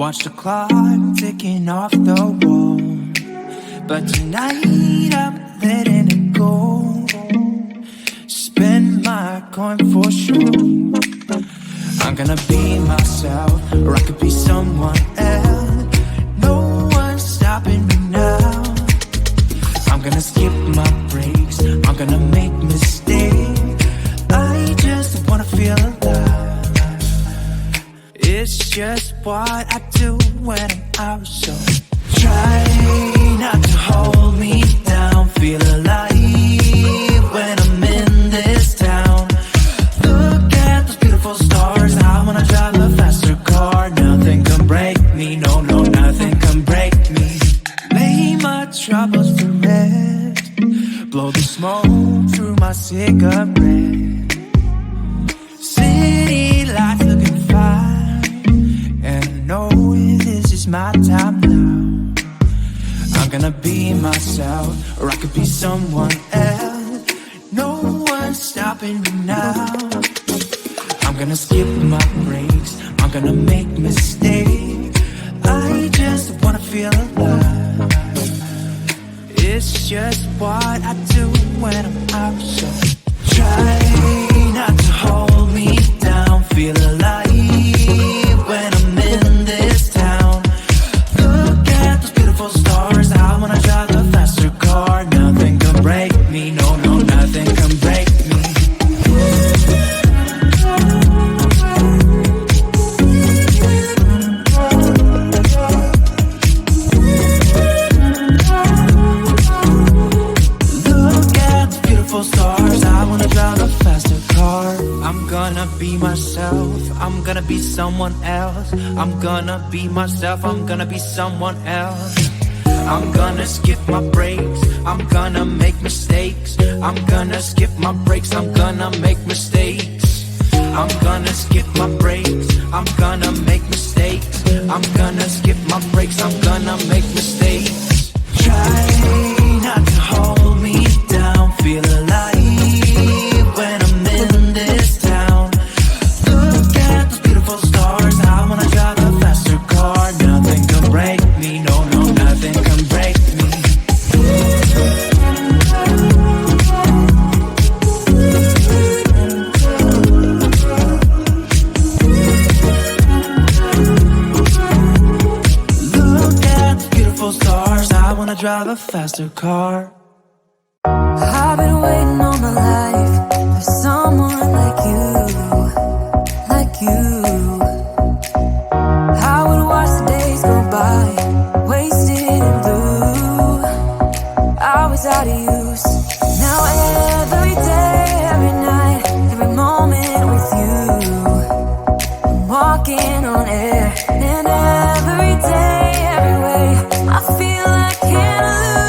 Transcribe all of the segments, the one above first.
Watch the clock ticking off the wall, but tonight I'm letting it go. Spend my coin for sure. I'm gonna be myself, or I could be someone else. No one's stopping me now. I'm gonna skip my breaks, I'm gonna make mistakes. I just wanna feel alive. It's just what I do when I'm out, so try not to hold me down. Feel alive when I'm in this town. Look at those beautiful stars. I wanna drive a faster car. Nothing can break me, no, no, nothing can break me. Lay my troubles to rest. Blow the smoke through my cigarette. City lights looking fine, and I know this is my time now. I'm gonna be myself, or I could be someone else. No one's stopping me now. I'm gonna skip my breaks, I'm gonna make mistakes. I just wanna feel alive. It's just what I do when I'm out, so try not to hold me down. Feel alive when I'm in this town. Look at those beautiful stars. I wanna drive a faster car. Nothing can break me, no, no, nothing can break me. Stars, I wanna drive a faster car. I'm gonna be myself, I'm gonna be someone else. I'm gonna be myself, I'm gonna be someone else. I'm gonna skip my breaks, I'm gonna make mistakes. I'm gonna skip my breaks, I'm gonna make mistakes. I'm gonna skip my breaks, I'm gonna make mistakes. I'm gonna skip my breaks, I'm gonna make mistakes. Try not to hold me down. Feel alive when I'm in this town. Look at those beautiful stars. I wanna drive a faster car. Nothing can break me, no, no, nothing can break me. Look at those beautiful stars. I wanna drive a faster car. I've been waiting all my life for someone like you, like you. I would watch the days go by, wasted in blue. I was out of use. Now every day, every night, every moment with you, I'm walking on air. And every day, every way, I feel I can't lose.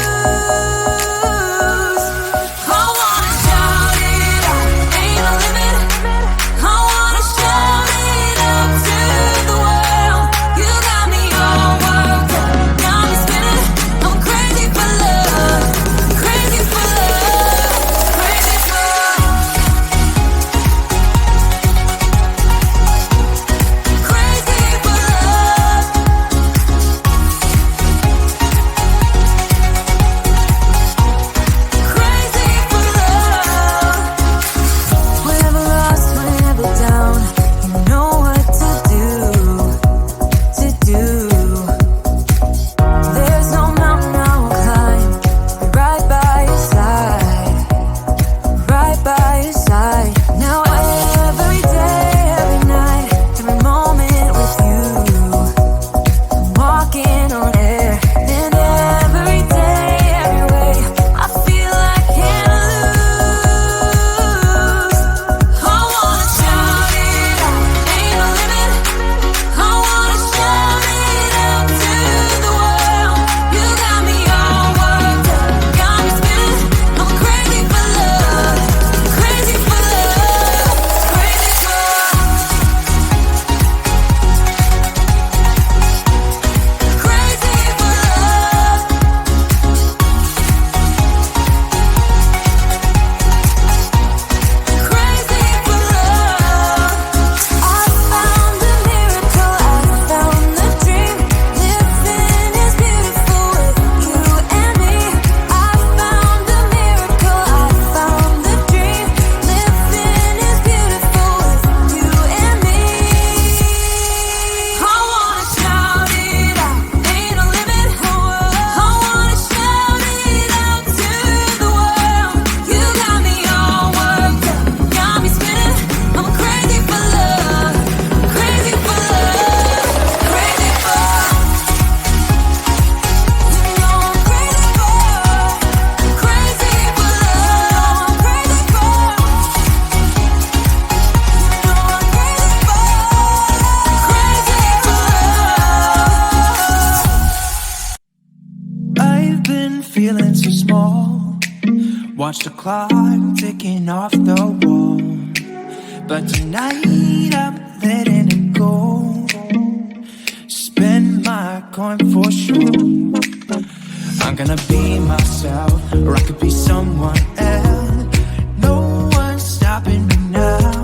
Crazy for love. feeling so small. Watch the clock ticking off the wall. But tonight I'm letting it go. Spend my coin for sure. I'm gonna be myself, or I could be someone else. No one's stopping me now.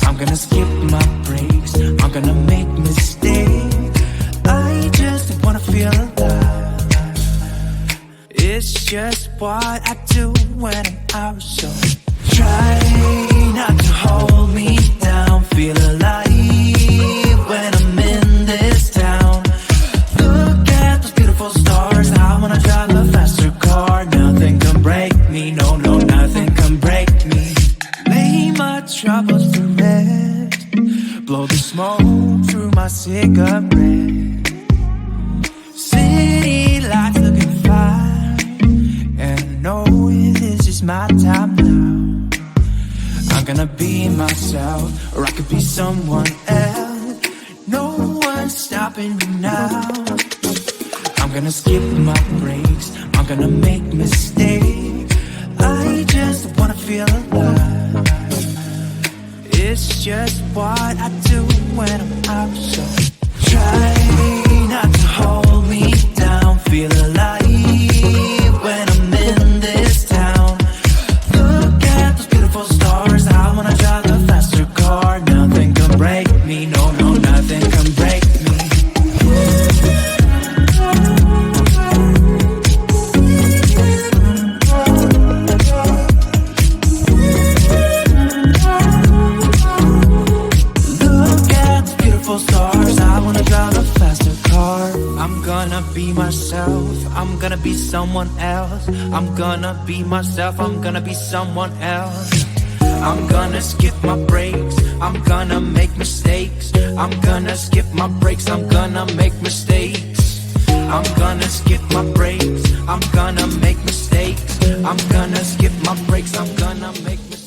I'm gonna skip my breaks, I'm gonna make mistakes. I just wanna feel alive. It's just what I do when I'm out, so try not to hold me down. Feel alive when I'm in this town. Look at those beautiful stars. I wanna drive a faster car. Nothing can break me, no, no, nothing can break me. Lay my troubles to rest. Blow the smoke through my cigarette. City lights looking fine, and I know this is my time now. I'm gonna be myself, or I could be someone else. No one's stopping me now. I'm gonna skip my breaks, I'm gonna make mistakes. I just wanna feel alive. It's just what I do when I'm out, so try not to hold me down. Feel alive when I'm in this town. Look at those beautiful stars. I wanna drive a faster car. Nothing can break me, no, no, nothing can break me. Look at the beautiful stars. I wanna drive a faster car. I'm gonna be myself, I'm gonna be someone else. I'm gonna be myself, I'm gonna be someone else. I'm gonna skip my breaks, I'm gonna make mistakes. I'm gonna skip my breaks, I'm gonna make mistakes. I'm gonna skip my breaks, I'm gonna make mistakes. I'm gonna skip my breaks, I'm gonna make mistakes.